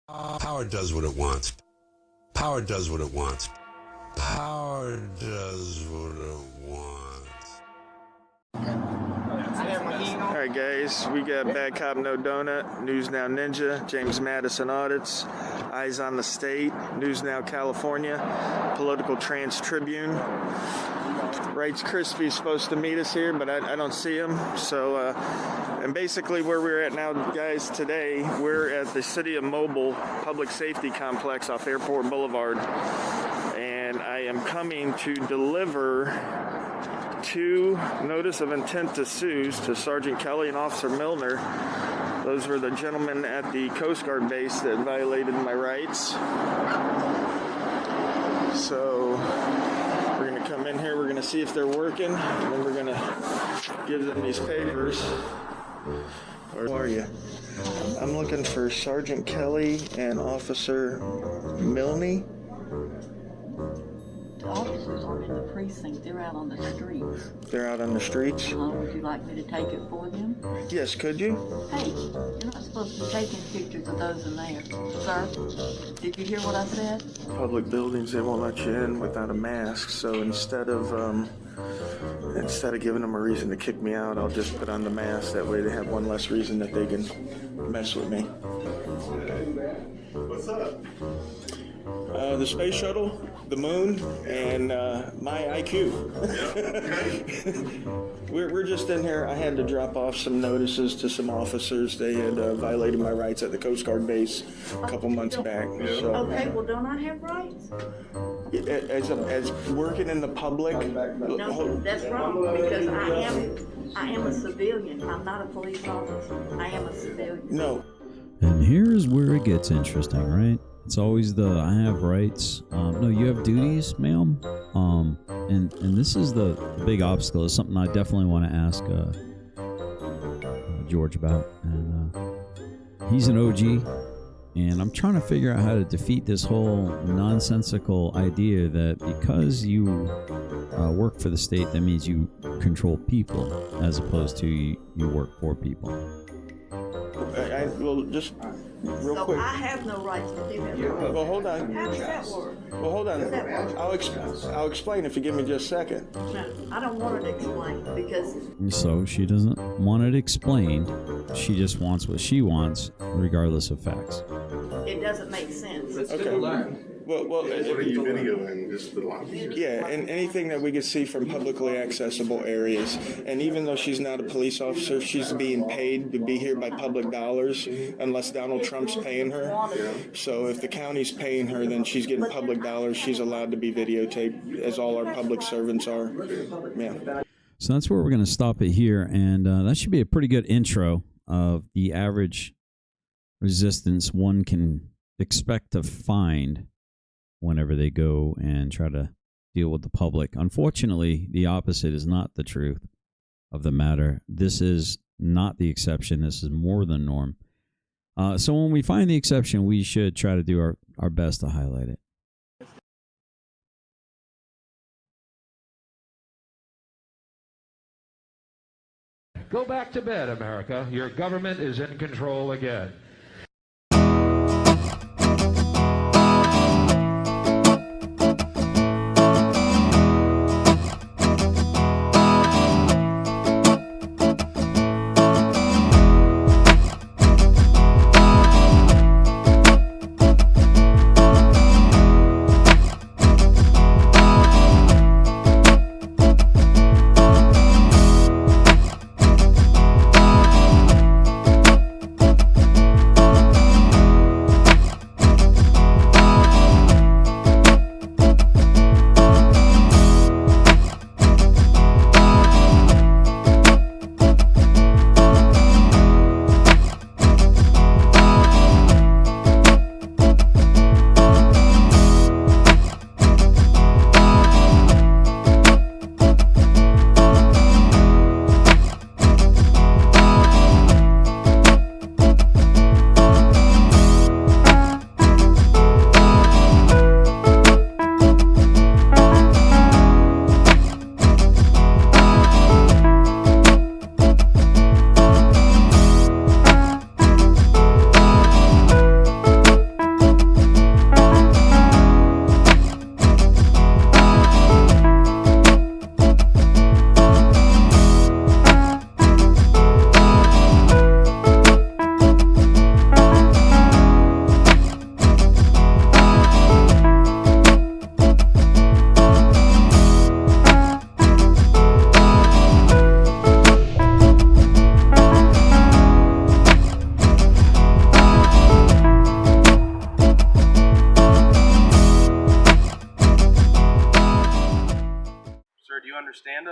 Power does what it wants. Power does what it wants. Power does what it wants. Alright guys, we got Bad Cop No Donut, News Now Ninja, James Madison Audits, Eyes on the State, News Now California, Political Trans Tribune. Wrights Crispy's supposed to meet us here, but I don't see him. So, and basically where we're at now, guys, today, we're at the City of Mobile Public Safety Complex off Airport Boulevard. And I am coming to deliver 2 notice of intent to sue to Sergeant Kelly and Officer Milner. Those were the gentlemen at the Coast Guard base that violated my rights. So we're going to come in here, we're going to see if they're working, and then we're going to give them these papers. Where are you? I'm looking for Sergeant Kelly and Officer Milne. The officers aren't in the precinct, they're out on the streets. They're out on the streets? Would you like me to take it for them? Yes, could you? Hey, you're not supposed to be taking pictures of those in there. Sir, did you hear what I said? Public buildings, they won't let you in without a mask, so instead of giving them a reason to kick me out, I'll just put on the mask. That way they have one less reason that they can mess with me. What's up? The space shuttle, the moon, and my IQ. We're just in here. I had to drop off some notices to some officers. They had violated my rights at the Coast Guard base a couple months back. So, Okay, well, don't I have rights? as working in the public. No, that's wrong, because I am a civilian. I'm not a police officer. I am a civilian. No. And here's where it gets interesting, right? It's always the I have rights. No, you have duties, ma'am. And this is the big obstacle. It's something I definitely want to ask George about. And he's an OG, and I'm trying to figure out how to defeat this whole nonsensical idea that because you work for the state, that means you control people, as opposed to you work for people. Well, just real quick. So I have no rights to do that. Well, hold on. How does that work? Well, hold on. I'll explain if you give me just a second. No, I don't want it explained because... So she doesn't want it explained. She just wants what she wants, regardless of facts. it doesn't make sense. Okay. Well, What are you videoing? Just the lobby? yeah, and anything that we could see from publicly accessible areas. And even though she's not a police officer, she's being paid to be here by public dollars, unless Donald Trump's paying her. So if the county's paying her, then she's getting public dollars. She's allowed to be videotaped, as all our public servants are. Yeah. So that's where we're going to stop it here, and that should be a pretty good intro of the average resistance one can expect to find whenever they go and try to deal with the public. Unfortunately, the opposite is not the truth of the matter. This is not the exception. This is more the norm. So when we find the exception, we should try to do our best to highlight it. Go back to bed, America. Your government is in control again.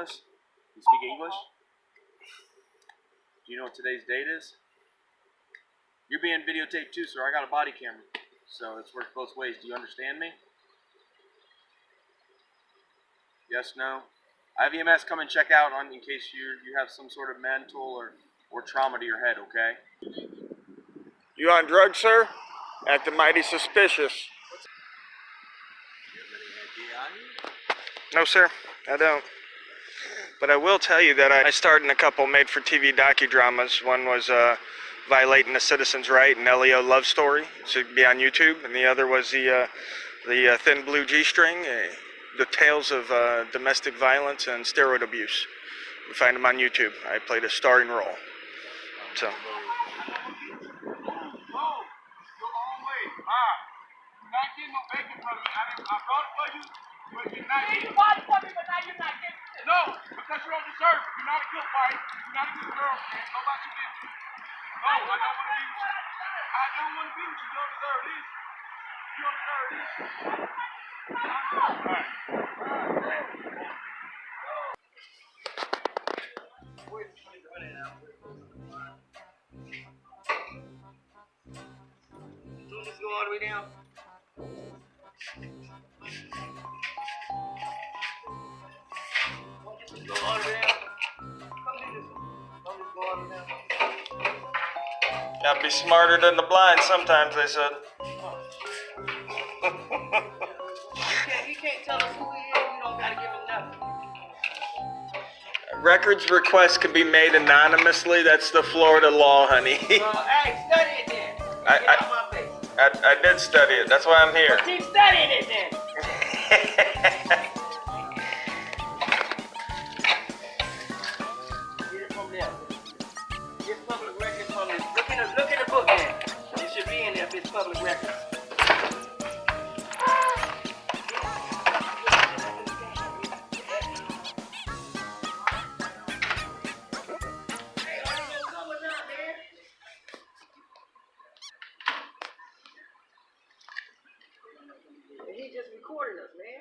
this? You speak English? Do you know what today's date is? You're being videotaped too, sir. I got a body camera. So it's worked both ways. Do you understand me? Yes, no? I have EMS come and check out in case you have some sort of mental or trauma to your head, okay? You on drugs, sir? Acting mighty suspicious. No, sir, I don't. But I will tell you that I starred in a couple made-for-TV docudramas. One was Violating a Citizen's Right, an LEO love story. It should be on YouTube. And the other was the Thin Blue G-String, the tales of domestic violence and steroid abuse. You find them on YouTube. I played a starring role. So. No, because you don't deserve it. You're not a good wife. You're not a good girlfriend. Go about your business. No, I don't want to be with you. I don't want to be with you. You don't deserve this. You don't deserve this. All right. Let's go all the way down. Go all the way down. Come do this one. Don't just go all the way down. Gotta be smarter than the blind sometimes, they said. You can't tell us who he is. You don't gotta give him nothing. Records requests can be made anonymously. That's the Florida law, honey. Well, hey, study it then. Get out my face. I did study it. That's why I'm here. Keep studying it then. Get it from there. Get public records from this. Look at the book then. It should be in there if it's public records. He just recorded us, man.